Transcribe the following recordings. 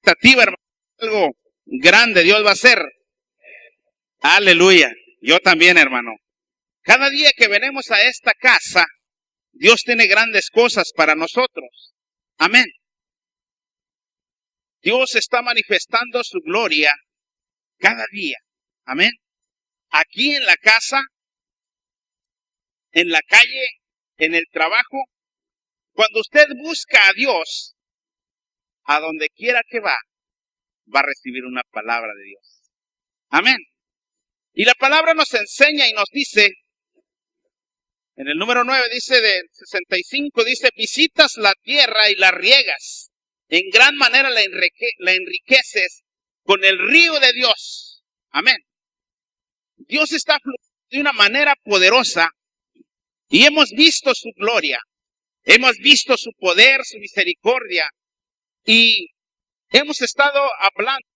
expectativa, hermano. Algo grande Dios va a hacer. Aleluya. Yo también, hermano. Cada día que venimos a esta casa, Dios tiene grandes cosas para nosotros. Amén. Dios está manifestando su gloria cada día. Amén. Aquí en la casa, en la calle, en el trabajo, cuando usted busca a Dios, a donde quiera que va a recibir una palabra de Dios. Amén. Y la palabra nos enseña y nos dice, en el número 9 dice del 65, dice, visitas la tierra y la riegas. En gran manera la enriqueces con el río de Dios. Amén. Dios está fluyendo de una manera poderosa y hemos visto su gloria. Hemos visto su poder, su misericordia. Y hemos estado hablando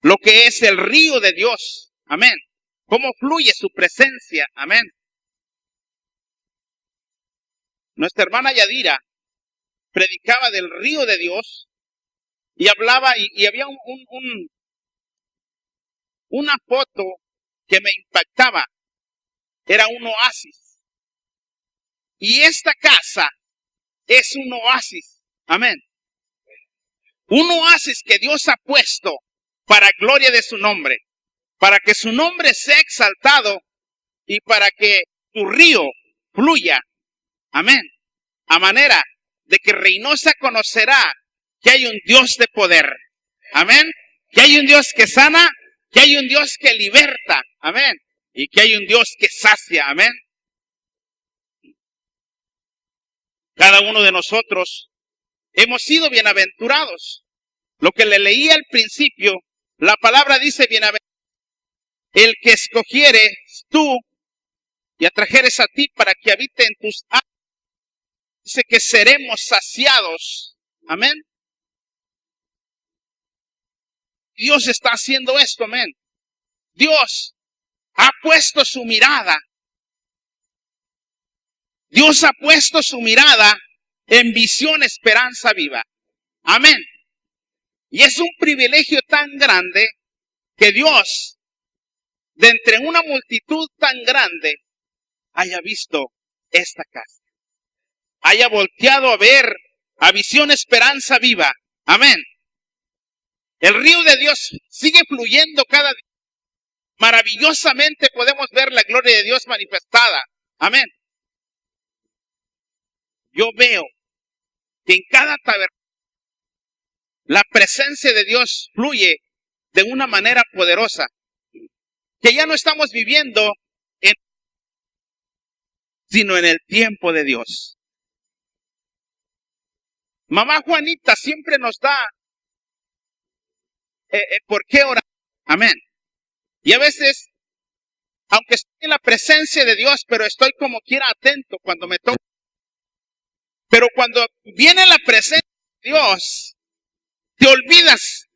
lo que es el río de Dios. Amén. Cómo fluye su presencia. Amén. Nuestra hermana Yadira predicaba del río de Dios y hablaba y había una foto que me impactaba. Era un oasis. Y esta casa es un oasis. Amén. Un oasis que Dios ha puesto para gloria de su nombre. Para que su nombre sea exaltado y para que tu río fluya. Amén. A manera de que Reynosa conocerá que hay un Dios de poder. Amén. Que hay un Dios que sana, que hay un Dios que liberta. Amén. Y que hay un Dios que sacia. Amén. Cada uno de nosotros hemos sido bienaventurados. Lo que le leí al principio, la palabra dice bienaventurado el que escogieres tú y atrajeres a ti para que habite en tus almas. Dice que seremos saciados. Amén. Dios está haciendo esto, amén. Dios ha puesto su mirada. Dios ha puesto su mirada en Visión Esperanza Viva. Amén. Y es un privilegio tan grande que Dios, de entre una multitud tan grande, haya visto esta casa. Haya volteado a ver a Visión Esperanza Viva. Amén. El río de Dios sigue fluyendo cada día. Maravillosamente podemos ver la gloria de Dios manifestada. Amén. Yo veo que en cada tabernáculo la presencia de Dios fluye de una manera poderosa. Que ya no estamos viviendo sino en el tiempo de Dios. Mamá Juanita siempre nos da por qué orar. Amén. Y a veces, aunque estoy en la presencia de Dios, pero estoy como quiera atento cuando me toca. Pero cuando viene la presencia de Dios, te olvidas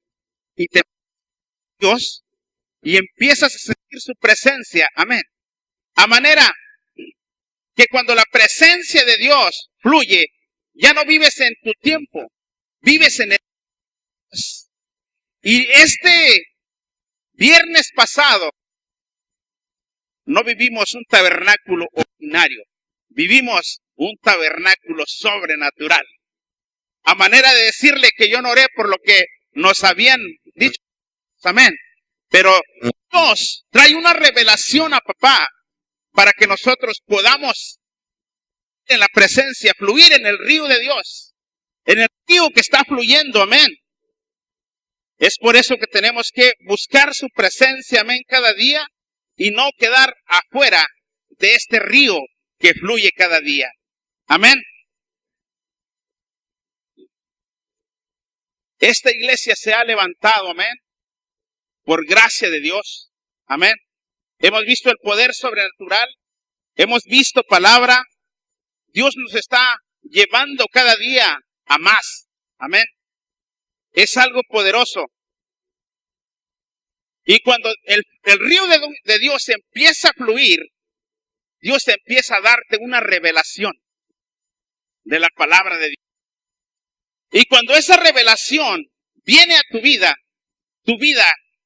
y te Dios y empiezas a sentir su presencia. Amén. A manera que cuando la presencia de Dios fluye, ya no vives en tu tiempo, vives en el Dios. Y este viernes pasado no vivimos un tabernáculo ordinario, vivimos un tabernáculo sobrenatural. A manera de decirle que yo no oré por lo que nos habían dicho. Amén. Pero Dios trae una revelación a papá para que nosotros podamos en la presencia, fluir en el río de Dios, en el río que está fluyendo. Amén. Es por eso que tenemos que buscar su presencia, amén, cada día y no quedar afuera de este río que fluye cada día. Amén. Esta iglesia se ha levantado, amén, por gracia de Dios. Amén. Hemos visto el poder sobrenatural, hemos visto palabra. Dios nos está llevando cada día a más. Amén. Es algo poderoso. Y cuando el río de Dios empieza a fluir, Dios empieza a darte una revelación de la palabra de Dios. Y cuando esa revelación viene a tu vida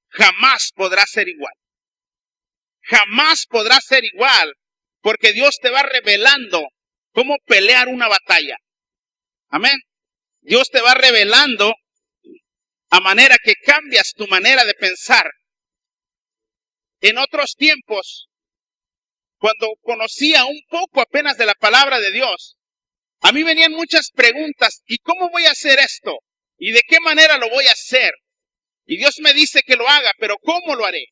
jamás podrá ser igual. Jamás podrá ser igual, porque Dios te va revelando cómo pelear una batalla. Amén. Dios te va revelando a manera que cambias tu manera de pensar. En otros tiempos, cuando conocía un poco apenas de la palabra de Dios, a mí venían muchas preguntas. ¿Y cómo voy a hacer esto? ¿Y de qué manera lo voy a hacer? Y Dios me dice que lo haga, pero ¿cómo lo haré?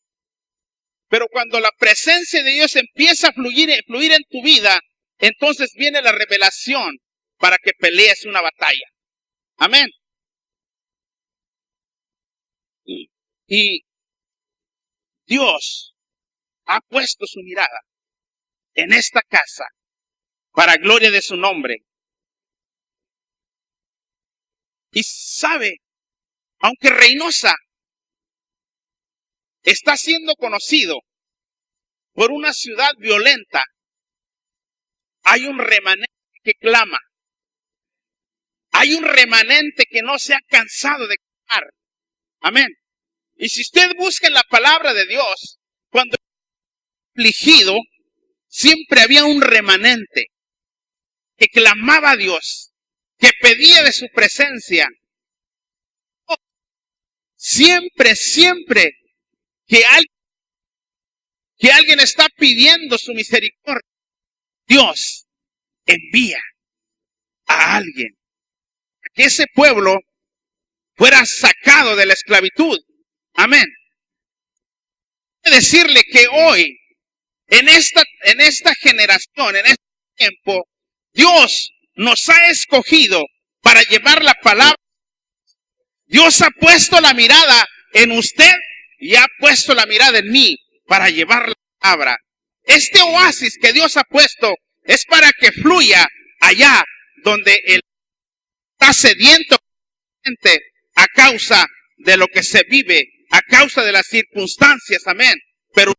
Pero cuando la presencia de Dios empieza a fluir en tu vida, entonces viene la revelación para que pelees una batalla. Amén. Y Dios ha puesto su mirada en esta casa para gloria de su nombre. Y sabe, aunque Reynosa está siendo conocido por una ciudad violenta, hay un remanente que clama. Hay un remanente que no se ha cansado de clamar. Amén. Y si usted busca en la palabra de Dios, cuando afligido, siempre había un remanente que clamaba a Dios, que pedía de su presencia. Siempre que alguien está pidiendo su misericordia, Dios envía a alguien a que ese pueblo fuera sacado de la esclavitud. Amén. Quiero decirle que hoy, en esta generación, en este tiempo, Dios nos ha escogido para llevar la palabra. Dios ha puesto la mirada en usted y ha puesto la mirada en mí para llevar la palabra. Este oasis que Dios ha puesto es para que fluya allá donde Él está sediento a causa de lo que se vive, a causa de las circunstancias. Amén. Pero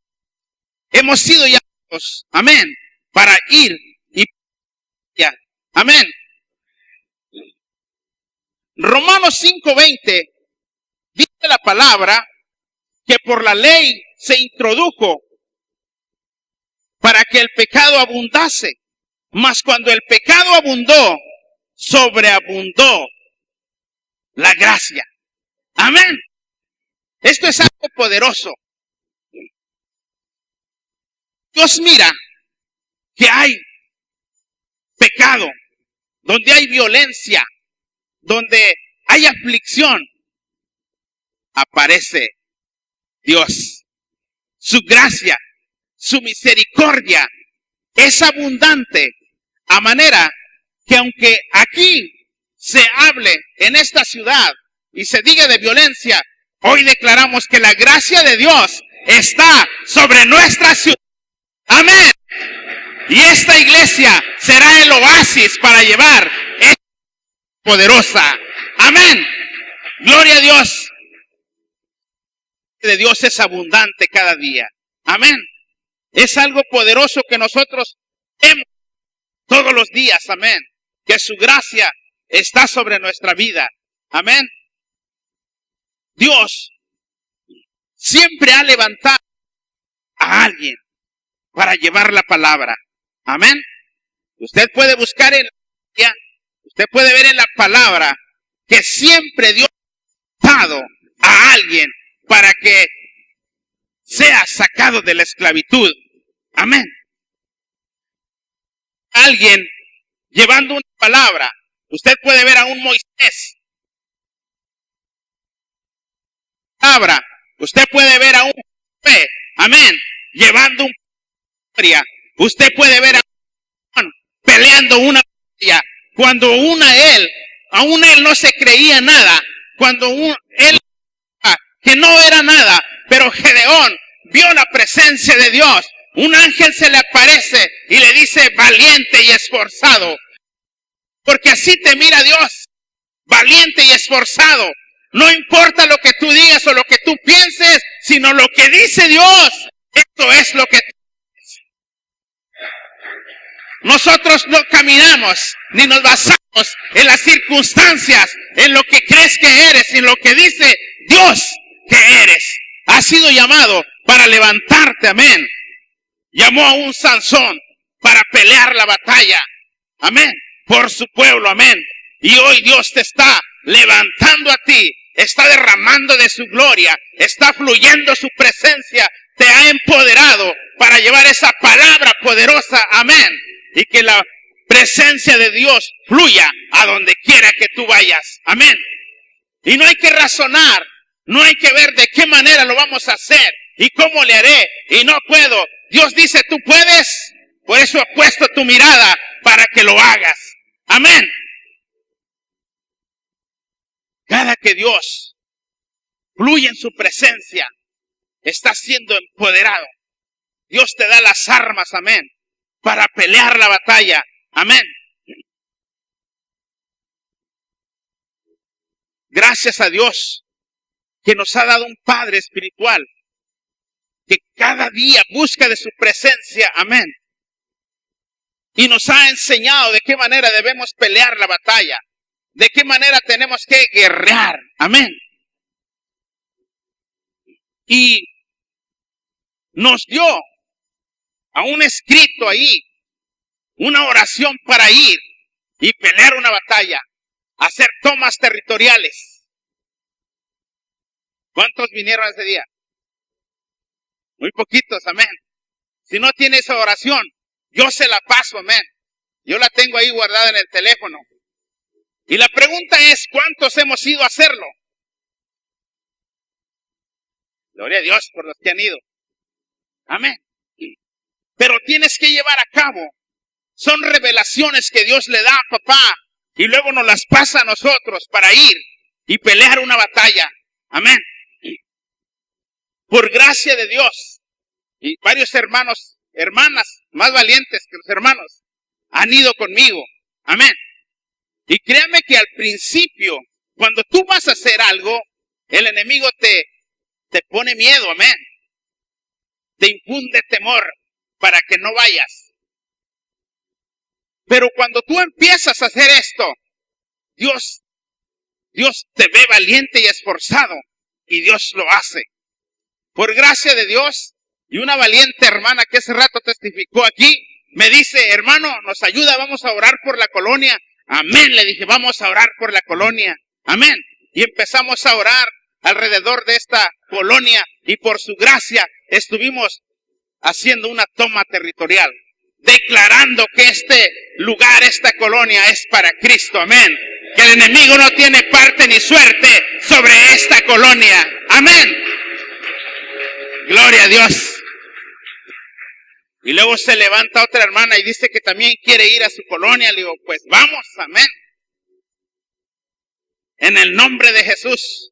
hemos sido llamados, amén, para ir y ya. Amén. Romanos 5:20 dice la palabra que por la ley se introdujo para que el pecado abundase, mas cuando el pecado abundó, sobreabundó la gracia. Amén. Esto es algo poderoso. Dios mira que hay pecado, donde hay violencia, donde hay aflicción, aparece Dios. Su gracia, su misericordia es abundante, a manera que aunque aquí se hable en esta ciudad y se diga de violencia, hoy declaramos que la gracia de Dios está sobre nuestra ciudad. Amén. Y esta iglesia será el oasis para llevar esta poderosa. Amén. Gloria a Dios. De Dios es abundante cada día. Amén. Es algo poderoso que nosotros vemos todos los días. Amén. Que su gracia está sobre nuestra vida. Amén. Dios siempre ha levantado a alguien para llevar la palabra. Amén. Usted puede buscar en la Biblia, usted puede ver en la palabra que siempre Dios ha levantado a alguien para que sea sacado de la esclavitud. Amén. Alguien llevando una palabra. Usted puede ver a un Moisés. Palabra. Usted puede ver a un Josué. Amén. Llevando una historia. Usted puede ver a Juan peleando una batalla. Cuando aún él no se creía nada. Cuando él que no era nada, pero Gedeón vio la presencia de Dios. Un ángel se le aparece y le dice valiente y esforzado. Porque así te mira Dios, valiente y esforzado. No importa lo que tú digas o lo que tú pienses, sino lo que dice Dios. Esto es lo que Nosotros no caminamos ni nos basamos en las circunstancias, en lo que crees que eres, en lo que dice Dios que eres. Has sido llamado para levantarte, amén. Llamó a un Sansón para pelear la batalla, amén, por su pueblo, amén. Y hoy Dios te está levantando a ti, está derramando de su gloria, está fluyendo su presencia, te ha empoderado para llevar esa palabra poderosa, amén. Y que la presencia de Dios fluya a donde quiera que tú vayas, amén. Y no hay que razonar, no hay que ver de qué manera lo vamos a hacer y cómo le haré y no puedo. Dios dice, tú puedes, por eso he puesto tu mirada para que lo hagas, amén. Cada que Dios fluye en su presencia, está siendo empoderado. Dios te da las armas, amén, para pelear la batalla, amén. Gracias a Dios que nos ha dado un Padre espiritual que cada día busca de su presencia, amén. Y nos ha enseñado de qué manera debemos pelear la batalla, de qué manera tenemos que guerrear, amén. Y nos dio a un escrito ahí, una oración para ir y pelear una batalla, hacer tomas territoriales. ¿Cuántos vinieron ese día? Muy poquitos, amén. Si no tiene esa oración, yo se la paso, amén. Yo la tengo ahí guardada en el teléfono. Y la pregunta es, ¿cuántos hemos ido a hacerlo? Gloria a Dios por los que han ido. Amén. Pero tienes que llevar a cabo. Son revelaciones que Dios le da a papá y luego nos las pasa a nosotros para ir y pelear una batalla. Amén. Por gracia de Dios. Y varios hermanos, hermanas más valientes que los hermanos han ido conmigo. Amén. Y créame que al principio, cuando tú vas a hacer algo, el enemigo te pone miedo, amén. Te infunde temor para que no vayas. Pero cuando tú empiezas a hacer esto, Dios te ve valiente y esforzado y Dios lo hace. Por gracia de Dios, y una valiente hermana que hace rato testificó aquí, me dice, hermano, nos ayuda, vamos a orar por la colonia. Amén, le dije, vamos a orar por la colonia. Amén. Y empezamos a orar alrededor de esta colonia y por su gracia estuvimos haciendo una toma territorial, declarando que este lugar, esta colonia es para Cristo. Amén. Que el enemigo no tiene parte ni suerte sobre esta colonia. Amén. Gloria a Dios. Y luego se levanta otra hermana y dice que también quiere ir a su colonia. Le digo, pues vamos, amén. En el nombre de Jesús.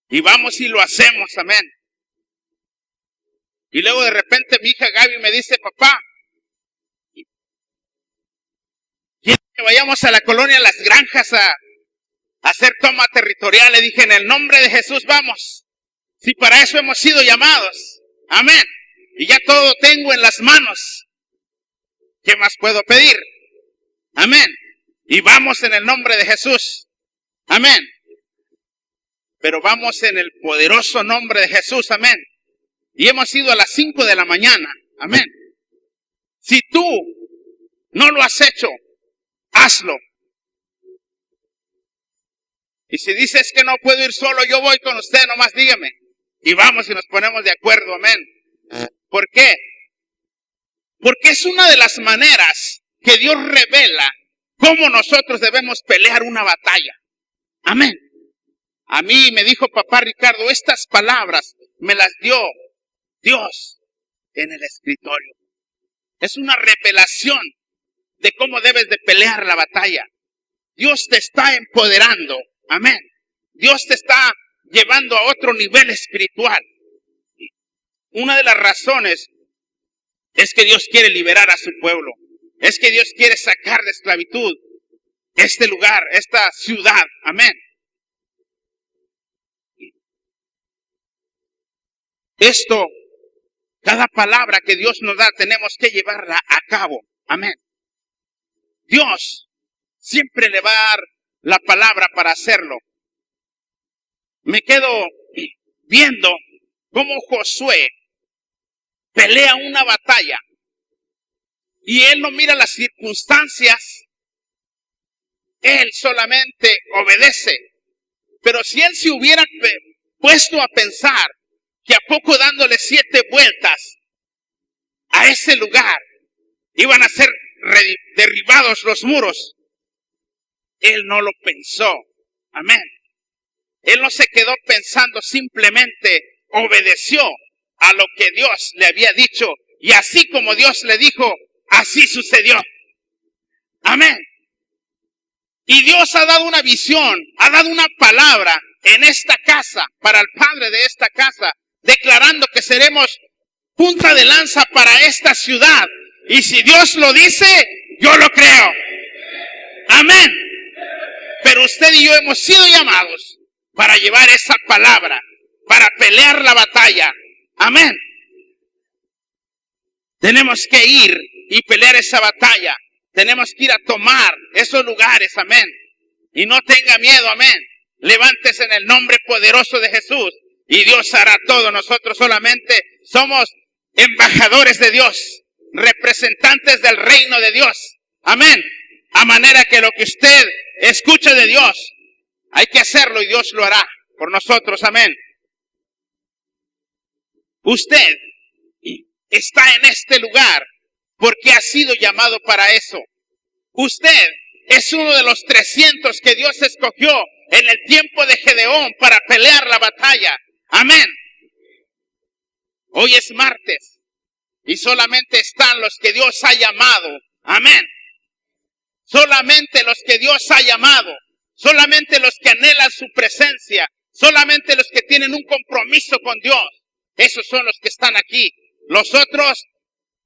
Y vamos y lo hacemos, amén. Y luego de repente mi hija Gaby me dice, papá, ¿quiere que vayamos a la colonia Las Granjas a hacer toma territorial? Le dije, en el nombre de Jesús vamos. Si para eso hemos sido llamados. Amén. Y ya todo tengo en las manos. ¿Qué más puedo pedir? Amén. Y vamos en el nombre de Jesús. Amén. Pero vamos en el poderoso nombre de Jesús. Amén. Y hemos ido a las 5 de la mañana. Amén. Si tú no lo has hecho, hazlo. Y si dices que no puedo ir solo, yo voy con usted, nomás dígame. Y vamos y nos ponemos de acuerdo. Amén. ¿Por qué? Porque es una de las maneras que Dios revela cómo nosotros debemos pelear una batalla. Amén. A mí me dijo papá Ricardo, estas palabras me las dio Dios en el escritorio. Es una revelación de cómo debes de pelear la batalla. Dios te está empoderando. Amén. Dios te está llevando a otro nivel espiritual. Una de las razones es que Dios quiere liberar a su pueblo. Es que Dios quiere sacar de esclavitud este lugar, esta ciudad. Amén. Esto, cada palabra que Dios nos da, tenemos que llevarla a cabo. Amén. Dios siempre le va a dar la palabra para hacerlo. Me quedo viendo cómo Josué pelea una batalla y él no mira las circunstancias, él solamente obedece. Pero si él se hubiera puesto a pensar que a poco dándole 7 vueltas a ese lugar iban a ser derribados los muros, él no lo pensó. Amén. Él no se quedó pensando, simplemente obedeció a lo que Dios le había dicho. Y así como Dios le dijo, así sucedió. Amén. Y Dios ha dado una visión, ha dado una palabra en esta casa, para el padre de esta casa, declarando que seremos punta de lanza para esta ciudad. Y si Dios lo dice, yo lo creo. Amén. Pero usted y yo hemos sido llamados para llevar esa palabra, para pelear la batalla. Amén. Tenemos que ir y pelear esa batalla. Tenemos que ir a tomar esos lugares. Amén. Y no tenga miedo. Amén. Levántese en el nombre poderoso de Jesús y Dios hará todo. Nosotros solamente somos embajadores de Dios, representantes del reino de Dios. Amén. A manera que lo que usted escucha de Dios, hay que hacerlo y Dios lo hará por nosotros. Amén. Usted está en este lugar porque ha sido llamado para eso. Usted es uno de los 300 que Dios escogió en el tiempo de Gedeón para pelear la batalla. Amén. Hoy es martes y solamente están los que Dios ha llamado. Amén. Solamente los que Dios ha llamado. Solamente los que anhelan su presencia. Solamente los que tienen un compromiso con Dios. Esos son los que están aquí. Los otros,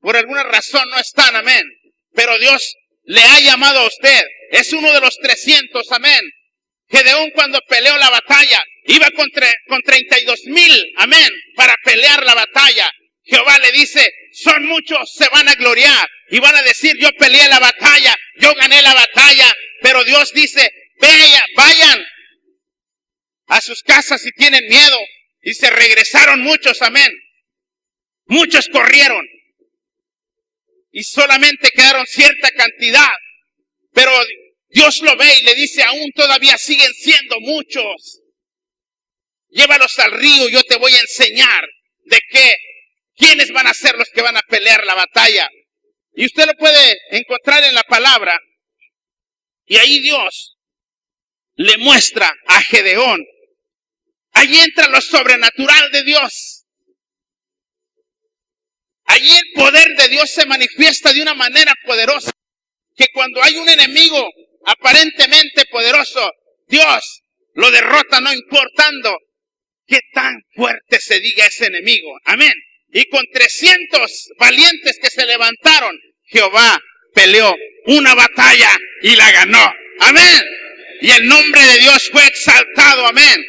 por alguna razón, no están. Amén. Pero Dios le ha llamado a usted. Es uno de los 300. Amén. Gedeón, cuando peleó la batalla, iba con 32,000. Amén. Para pelear la batalla. Jehová le dice, son muchos, se van a gloriar. Y van a decir, yo peleé la batalla, yo gané la batalla. Pero Dios dice, vayan a sus casas si tienen miedo. Y se regresaron muchos. Amén. Muchos corrieron. Y solamente quedaron cierta cantidad. Pero Dios lo ve y le dice, aún todavía siguen siendo muchos. Llévalos al río, yo te voy a enseñar de quiénes van a ser los que van a pelear la batalla. Y usted lo puede encontrar en la palabra. Y ahí Dios le muestra a Gedeón. Allí entra lo sobrenatural de Dios. Allí el poder de Dios se manifiesta de una manera poderosa. Que cuando hay un enemigo aparentemente poderoso, Dios lo derrota, no importando qué tan fuerte se diga ese enemigo. Amén. Y con 300 valientes que se levantaron, Jehová peleó una batalla y la ganó. Amén. Y el nombre de Dios fue exaltado. Amén.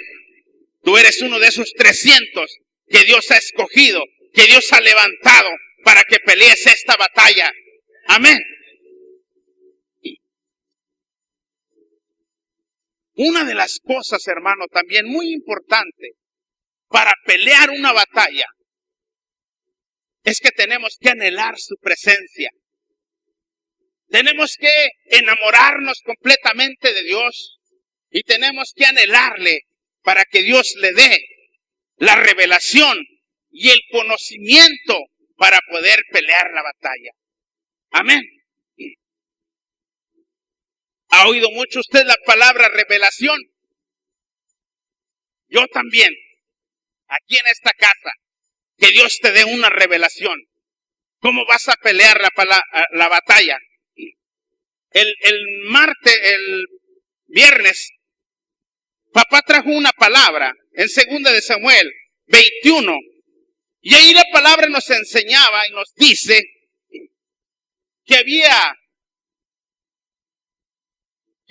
Tú eres uno de esos 300 que Dios ha escogido, que Dios ha levantado para que pelees esta batalla. Amén. Una de las cosas, hermano, también muy importante para pelear una batalla es que tenemos que anhelar su presencia. Tenemos que enamorarnos completamente de Dios y tenemos que anhelarle para que Dios le dé la revelación y el conocimiento para poder pelear la batalla. Amén. ¿Ha oído mucho usted la palabra revelación? Yo también. Aquí en esta casa. Que Dios te dé una revelación. ¿Cómo vas a pelear la batalla? El viernes, papá trajo una palabra en 2 de Samuel 21. Y ahí la palabra nos enseñaba y nos dice que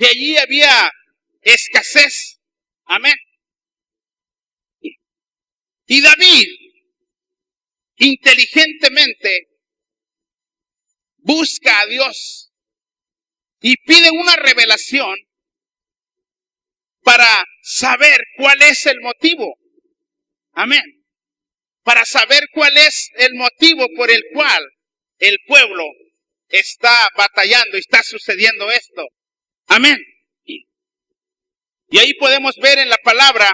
allí había escasez. Amén. Y David inteligentemente busca a Dios. y pide una revelación para saber cuál es el motivo. Amén. Para saber cuál es el motivo por el cual el pueblo está batallando y está sucediendo esto. Amén. Y ahí podemos ver en la palabra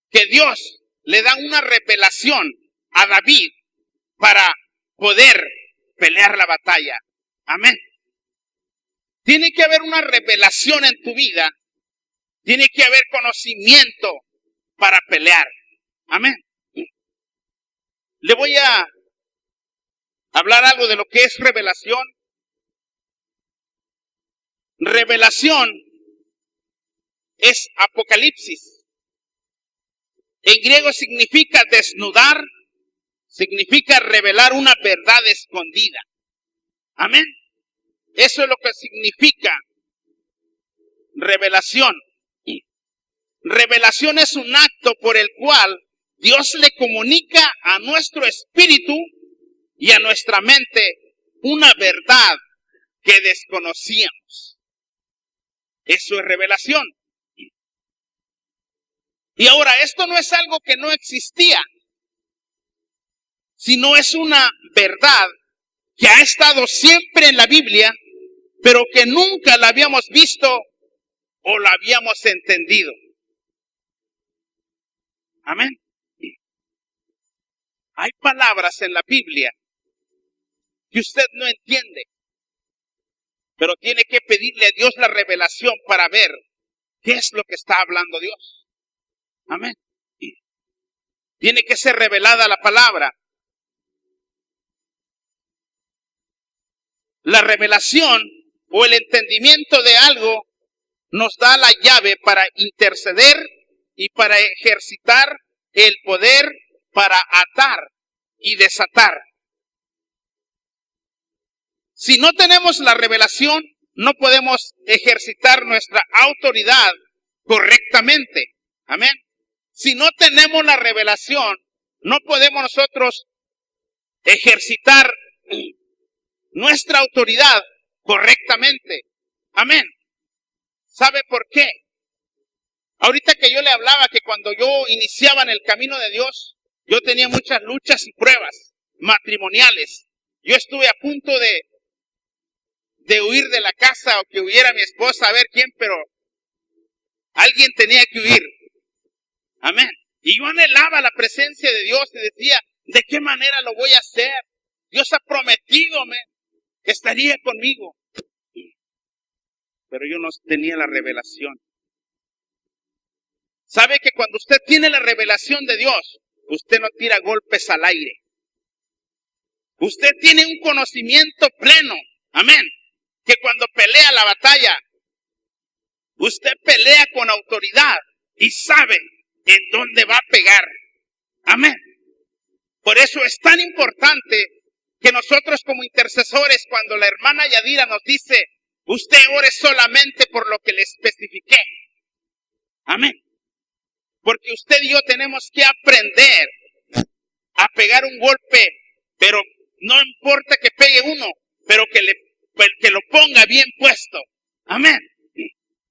que Dios le da una revelación a David para poder pelear la batalla. Amén. Tiene que haber una revelación en tu vida. Tiene que haber conocimiento para pelear. Amén. Le voy a hablar algo de lo que es revelación. Revelación es apocalipsis. En griego significa desnudar, significa revelar una verdad escondida. Amén. Eso es lo que significa revelación. Revelación es un acto por el cual Dios le comunica a nuestro espíritu y a nuestra mente una verdad que desconocíamos. Eso es revelación. Y ahora, esto no es algo que no existía, sino es una verdad que ha estado siempre en la Biblia, pero que nunca la habíamos visto o la habíamos entendido. Amén. Hay palabras en la Biblia que usted no entiende, pero tiene que pedirle a Dios la revelación para ver qué es lo que está hablando Dios. Amén. Tiene que ser revelada la palabra. La revelación o el entendimiento de algo nos da la llave para interceder y para ejercitar el poder para atar y desatar. Si no tenemos la revelación, no podemos ejercitar nuestra autoridad correctamente. Amén. Si no tenemos la revelación, no podemos nosotros ejercitar nuestra autoridad correctamente. Amén. ¿Sabe por qué? Ahorita que yo le hablaba que cuando yo iniciaba en el camino de Dios, yo tenía muchas luchas y pruebas matrimoniales. Yo estuve a punto de huir de la casa o que huyera mi esposa, a ver quién, pero alguien tenía que huir. Amén. Y yo anhelaba la presencia de Dios y decía, ¿de qué manera lo voy a hacer? Dios ha prometido que estaría conmigo. Pero yo no tenía la revelación. ¿Sabe que cuando usted tiene la revelación de Dios, usted no tira golpes al aire? Usted tiene un conocimiento pleno. Amén. Que cuando pelea la batalla, usted pelea con autoridad y sabe en dónde va a pegar. Amén. Por eso es tan importante que nosotros como intercesores, cuando la hermana Yadira nos dice, usted ore solamente por lo que le especifiqué. Amén. Porque usted y yo tenemos que aprender a pegar un golpe, pero no importa que pegue uno, pero que lo ponga bien puesto. Amén.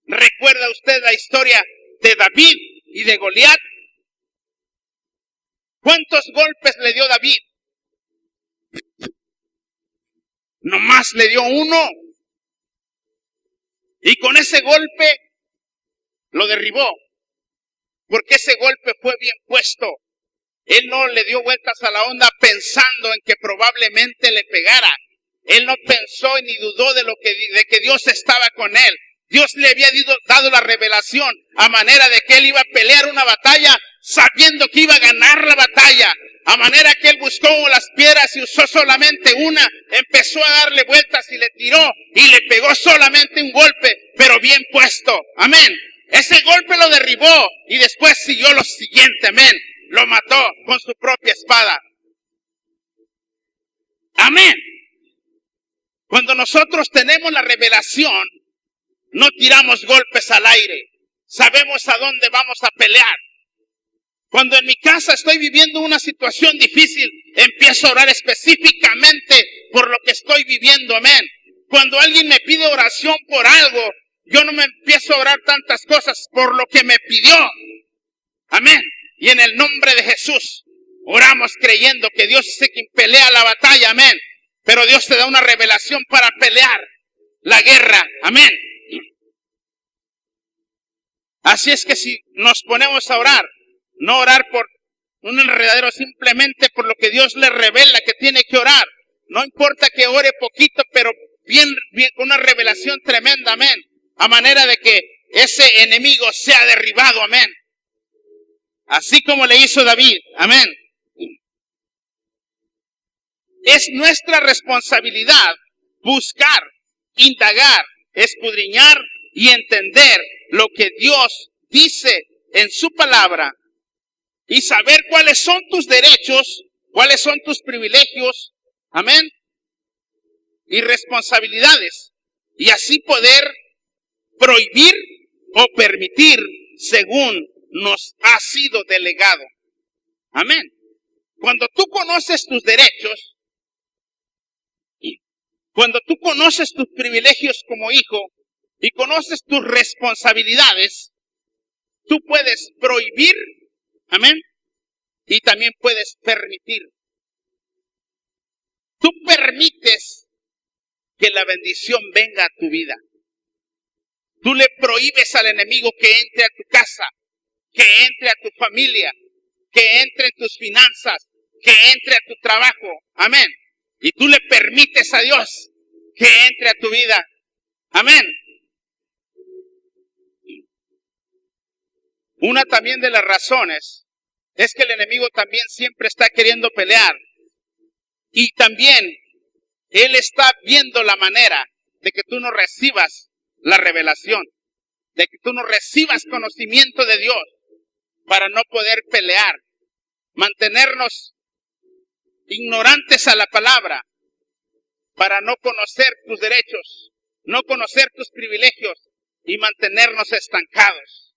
¿Recuerda usted la historia de David y de Goliat? ¿Cuántos golpes le dio David? Nomás le dio uno. Y con ese golpe lo derribó. Porque ese golpe fue bien puesto. Él no le dio vueltas a la onda pensando en que probablemente le pegara. Él no pensó ni dudó de que Dios estaba con él. Dios le había dado la revelación a manera de que él iba a pelear una batalla sabiendo que iba a ganar la batalla. A manera que él buscó las piedras y usó solamente una, empezó a darle vueltas y le tiró y le pegó solamente un golpe, pero bien puesto. Amén. Ese golpe lo derribó y después siguió lo siguiente. Amén. Lo mató con su propia espada. Amén. Cuando nosotros tenemos la revelación, no tiramos golpes al aire. Sabemos a dónde vamos a pelear. Cuando en mi casa estoy viviendo una situación difícil, empiezo a orar específicamente por lo que estoy viviendo. Amén. Cuando alguien me pide oración por algo, yo no me empiezo a orar tantas cosas por lo que me pidió. Amén. Y en el nombre de Jesús, oramos creyendo que Dios es quien pelea la batalla. Amén. Pero Dios te da una revelación para pelear la guerra. Amén. Así es que si nos ponemos a orar, no orar por un enredadero, simplemente por lo que Dios le revela que tiene que orar. No importa que ore poquito, pero bien, con una revelación tremenda, amén. A manera de que ese enemigo sea derribado, amén. Así como le hizo David, amén. Es nuestra responsabilidad buscar, indagar, escudriñar y entender lo que Dios dice en su palabra y saber cuáles son tus derechos, cuáles son tus privilegios, amén, y responsabilidades, y así poder prohibir o permitir según nos ha sido delegado. Amén. Cuando tú conoces tus derechos, cuando tú conoces tus privilegios como hijo y conoces tus responsabilidades, tú puedes prohibir, amén, y también puedes permitir. Tú permites que la bendición venga a tu vida. Tú le prohíbes al enemigo que entre a tu casa, que entre a tu familia, que entre en tus finanzas, que entre a tu trabajo. Amén. Y tú le permites a Dios que entre a tu vida. Amén. Una también de las razones es que el enemigo también siempre está queriendo pelear. Y también él está viendo la manera de que tú no recibas la revelación, de que tú no recibas conocimiento de Dios para no poder pelear, mantenernos ignorantes a la palabra, para no conocer tus derechos, no conocer tus privilegios y mantenernos estancados.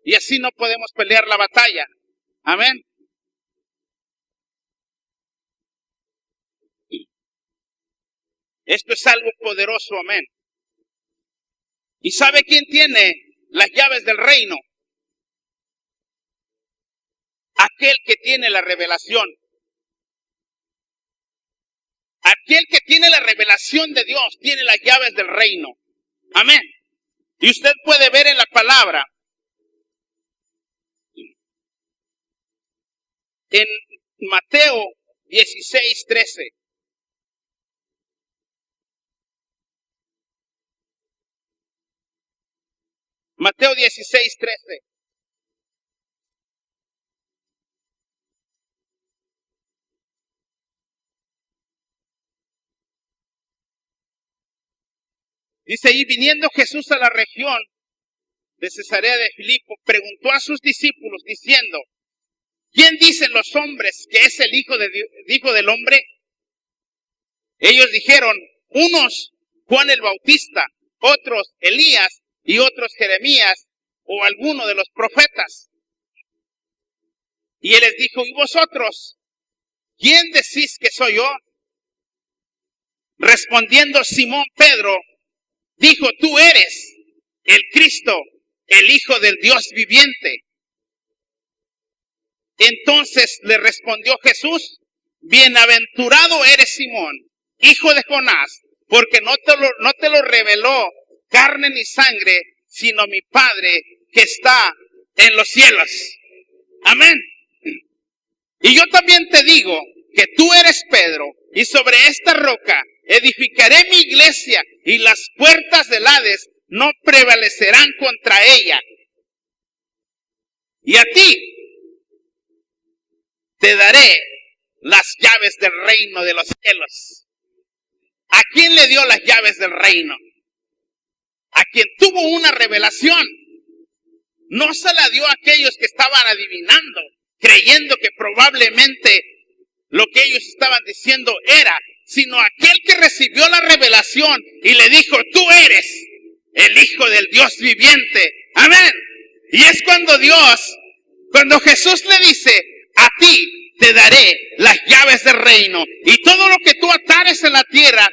Y así no podemos pelear la batalla. Amén. Esto es algo poderoso, amén. ¿Y sabe quién tiene las llaves del reino? Aquel que tiene la revelación. Aquel que tiene la revelación de Dios tiene las llaves del reino. Amén. Y usted puede ver en la palabra, en Mateo 16:13. Mateo 16:13. Dice, y viniendo Jesús a la región de Cesarea de Filipo, preguntó a sus discípulos diciendo, ¿quién dicen los hombres que es el Hijo del Hombre? Ellos dijeron, unos Juan el Bautista, otros Elías y otros Jeremías o alguno de los profetas. Y él les dijo, ¿y vosotros? ¿Quién decís que soy yo? Respondiendo Simón Pedro, dijo, tú eres el Cristo, el Hijo del Dios viviente. Entonces le respondió Jesús, bienaventurado eres Simón, hijo de Jonás, porque no te lo reveló carne ni sangre, sino mi Padre que está en los cielos. Amén. Y yo también te digo que tú eres Pedro, y sobre esta roca edificaré mi iglesia, y las puertas del Hades no prevalecerán contra ella. Y a ti te daré las llaves del reino de los cielos. ¿A quién le dio las llaves del reino? A quien tuvo una revelación. No se la dio a aquellos que estaban adivinando, creyendo que probablemente lo que ellos estaban diciendo era, sino aquel que recibió la revelación y le dijo, tú eres el Hijo del Dios viviente. Amén. Y es cuando Jesús le dice, a ti te daré las llaves del reino. Y todo lo que tú atares en la tierra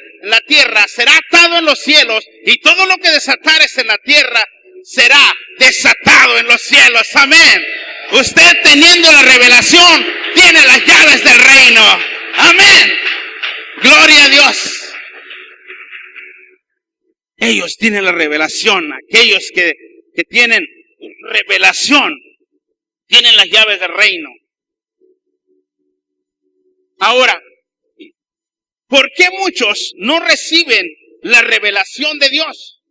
será atado en los cielos. Y todo lo que desatares en la tierra será desatado en los cielos. Amén. Usted teniendo la revelación, tiene las llaves del reino. Amén. Gloria a Dios. Ellos tienen la revelación. Aquellos que tienen revelación, tienen las llaves del reino. Ahora, ¿por qué muchos no reciben la revelación de Dios?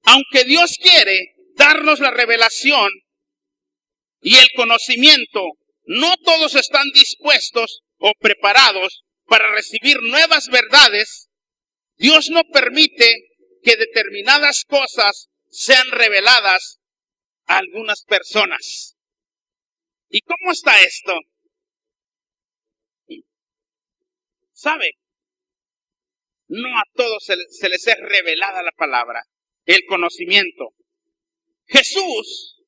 Aunque Dios quiere darnos la revelación y el conocimiento, no todos están dispuestos o preparados para recibir nuevas verdades. Dios no permite que determinadas cosas sean reveladas a algunas personas. ¿Y cómo está esto? ¿Sabe? No a todos se les es revelada la palabra, el conocimiento. Jesús,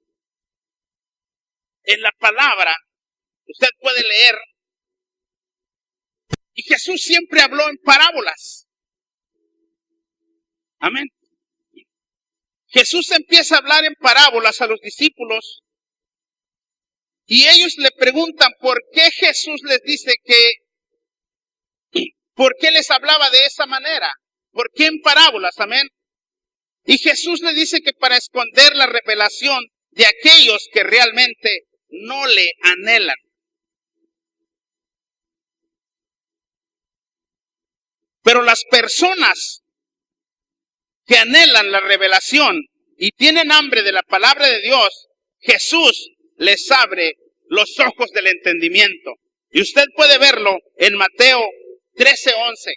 en la palabra, usted puede leer, y Jesús siempre habló en parábolas. Amén. Jesús empieza a hablar en parábolas a los discípulos, y ellos le preguntan por qué Jesús les dice ¿por qué les hablaba de esa manera? ¿Por qué en parábolas? Amén. Y Jesús le dice que para esconder la revelación de aquellos que realmente no le anhelan. Pero las personas que anhelan la revelación y tienen hambre de la palabra de Dios, Jesús les abre los ojos del entendimiento. Y usted puede verlo en Mateo 13:11.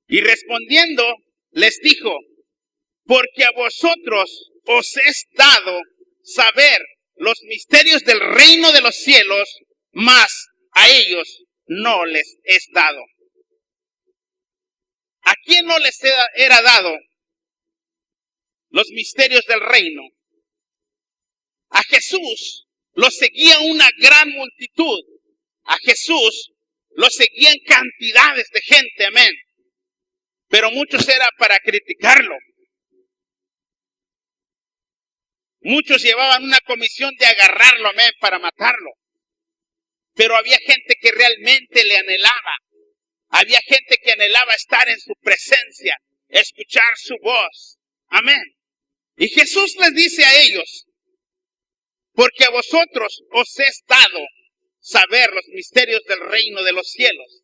Y respondiendo, les dijo, porque a vosotros os es dado saber los misterios del reino de los cielos, mas a ellos no les es dado. ¿A quién no les era dado los misterios del reino? A Jesús lo seguía una gran multitud. A Jesús lo seguían cantidades de gente, amén. Pero muchos era para criticarlo. Muchos llevaban una comisión de agarrarlo, amén, para matarlo. Pero había gente que realmente le anhelaba. Había gente que anhelaba estar en su presencia, escuchar su voz. Amén. Y Jesús les dice a ellos, porque a vosotros os es dado saber los misterios del reino de los cielos.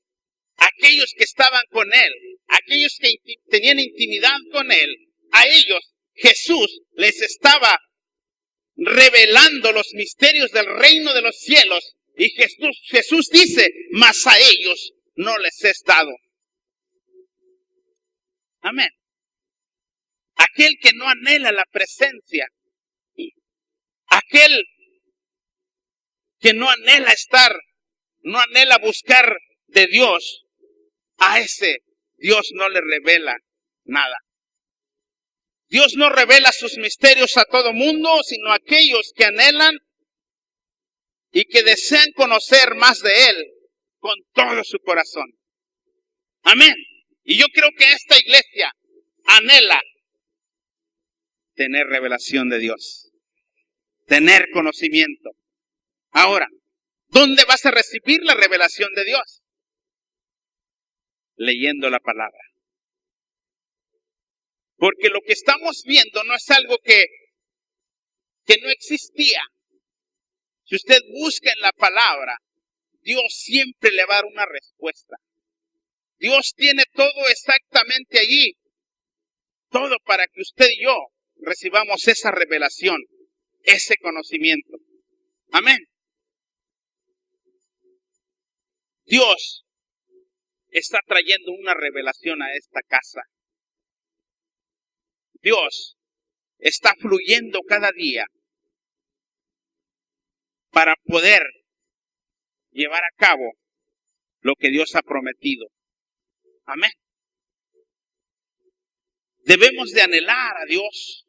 Aquellos que estaban con Él, aquellos que tenían intimidad con Él, a ellos Jesús les estaba revelando los misterios del reino de los cielos. Y Jesús dice, mas a ellos no les es dado. Amén. Aquel que no anhela la presencia, aquel que no anhela estar, no anhela buscar de Dios, a ese Dios no le revela nada. Dios no revela sus misterios a todo mundo, sino a aquellos que anhelan y que desean conocer más de Él con todo su corazón. Amén. Y yo creo que esta iglesia anhela tener revelación de Dios, tener conocimiento. Ahora, ¿dónde vas a recibir la revelación de Dios? Leyendo la palabra. Porque lo que estamos viendo no es algo que no existía. Si usted busca en la palabra, Dios siempre le va a dar una respuesta. Dios tiene todo exactamente allí. Todo para que usted y yo recibamos esa revelación, ese conocimiento. Amén. Dios está trayendo una revelación a esta casa. Dios está fluyendo cada día para poder llevar a cabo lo que Dios ha prometido. Amén. Debemos de anhelar a Dios,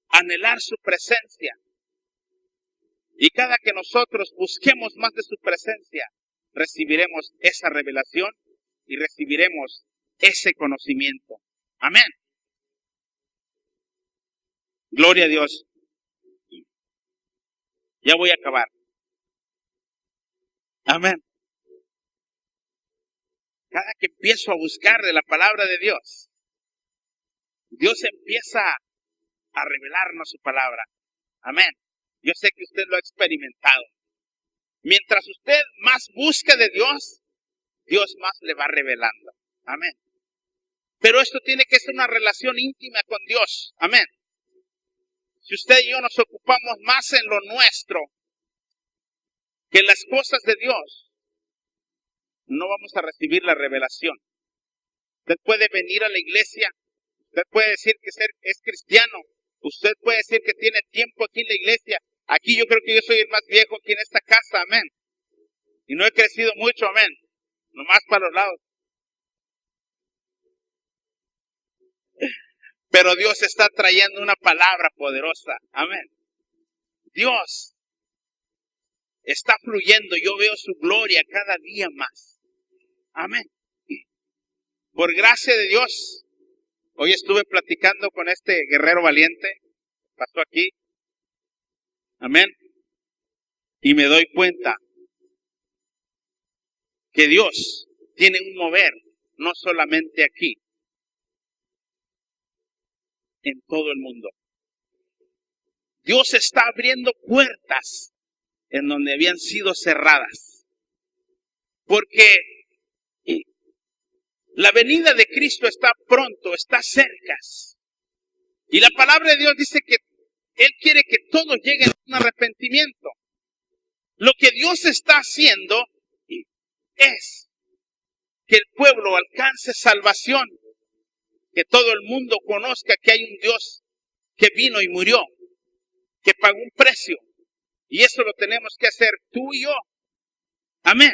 anhelar su presencia. Y cada que nosotros busquemos más de su presencia, recibiremos esa revelación y recibiremos ese conocimiento. Amén. Gloria a Dios. Ya voy a acabar. Amén. Cada que empiezo a buscar de la palabra de Dios, Dios empieza a revelarnos su palabra. Amén. Yo sé que usted lo ha experimentado. Mientras usted más busca de Dios, Dios más le va revelando. Amén. Pero esto tiene que ser una relación íntima con Dios. Amén. Si usted y yo nos ocupamos más en lo nuestro que en las cosas de Dios, no vamos a recibir la revelación. Usted puede venir a la iglesia, usted puede decir que es cristiano, usted puede decir que tiene tiempo aquí en la iglesia. Aquí yo creo que yo soy el más viejo aquí en esta casa, amén. Y no he crecido mucho, amén. Nomás para los lados. Pero Dios está trayendo una palabra poderosa, amén. Dios está fluyendo, yo veo su gloria cada día más. Amén. Por gracia de Dios, hoy estuve platicando con este guerrero valiente, pasó aquí. Amén. Y me doy cuenta que Dios tiene un mover, no solamente aquí, en todo el mundo. Dios está abriendo puertas en donde habían sido cerradas. Porque la venida de Cristo está pronto, está cerca. Y la palabra de Dios dice que Él quiere que todos lleguen a un arrepentimiento. Lo que Dios está haciendo es que el pueblo alcance salvación. Que todo el mundo conozca que hay un Dios que vino y murió, que pagó un precio. Y eso lo tenemos que hacer tú y yo. Amén.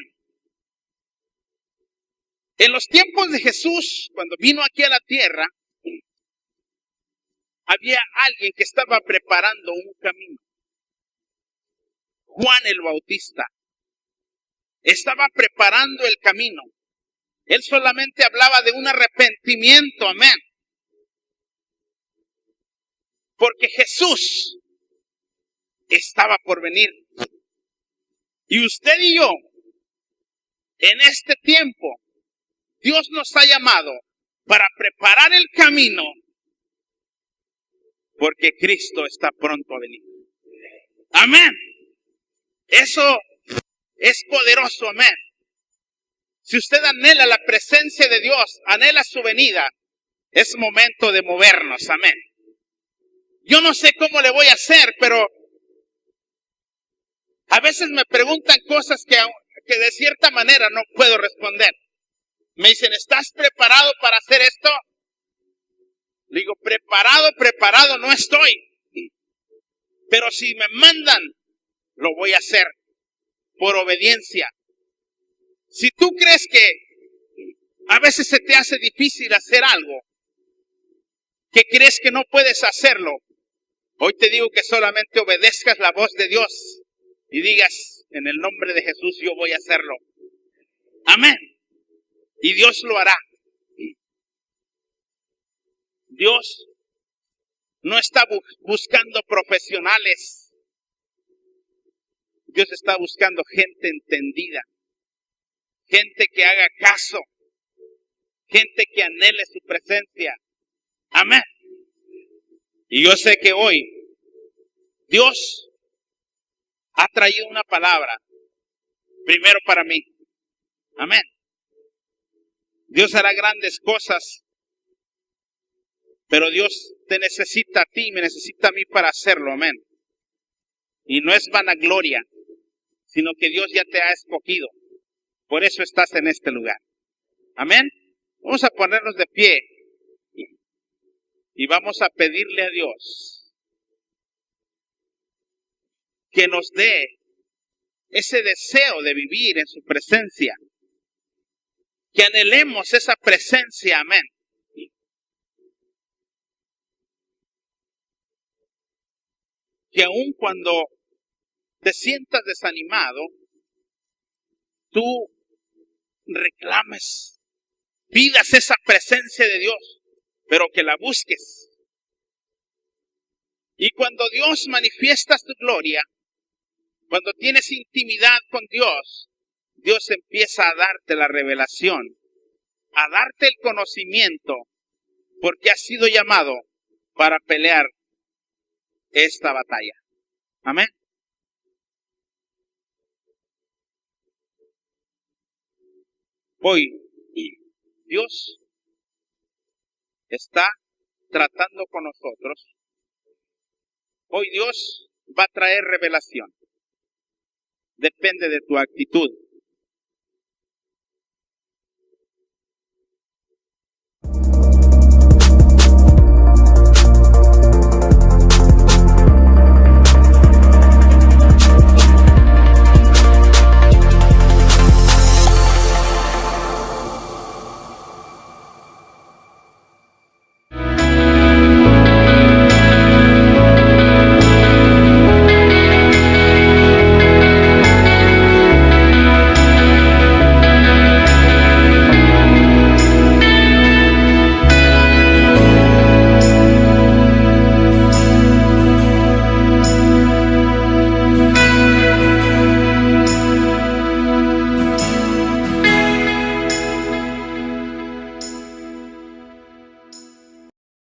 En los tiempos de Jesús, cuando vino aquí a la tierra, había alguien que estaba preparando un camino. Juan el Bautista estaba preparando el camino. Él solamente hablaba de un arrepentimiento, amén. Porque Jesús estaba por venir. Y usted y yo, en este tiempo, Dios nos ha llamado para preparar el camino, porque Cristo está pronto a venir. Amén. Eso es poderoso, amén. Si usted anhela la presencia de Dios, anhela su venida, es momento de movernos, amén. Yo no sé cómo le voy a hacer, pero a veces me preguntan cosas que de cierta manera no puedo responder. Me dicen, ¿estás preparado para hacer esto? Le digo, preparado no estoy. Pero si me mandan, lo voy a hacer por obediencia. Si tú crees que a veces se te hace difícil hacer algo, que crees que no puedes hacerlo, hoy te digo que solamente obedezcas la voz de Dios y digas, en el nombre de Jesús yo voy a hacerlo. Amén. Y Dios lo hará. Dios no está buscando profesionales. Dios está buscando gente entendida. Gente que haga caso. Gente que anhele su presencia. Amén. Y yo sé que hoy Dios ha traído una palabra. Primero para mí. Amén. Dios hará grandes cosas. Pero Dios te necesita a ti, me necesita a mí para hacerlo. Amén. Y no es vanagloria, sino que Dios ya te ha escogido. Por eso estás en este lugar. Amén. Vamos a ponernos de pie y vamos a pedirle a Dios que nos dé ese deseo de vivir en su presencia. Que anhelemos esa presencia. Amén. que aun cuando te sientas desanimado, tú reclames, pidas esa presencia de Dios, pero que la busques. Y cuando Dios manifiesta su gloria, cuando tienes intimidad con Dios, Dios empieza a darte la revelación, a darte el conocimiento, porque has sido llamado para pelear esta batalla. Amén. Hoy Dios está tratando con nosotros. Hoy Dios va a traer revelación. Depende de tu actitud.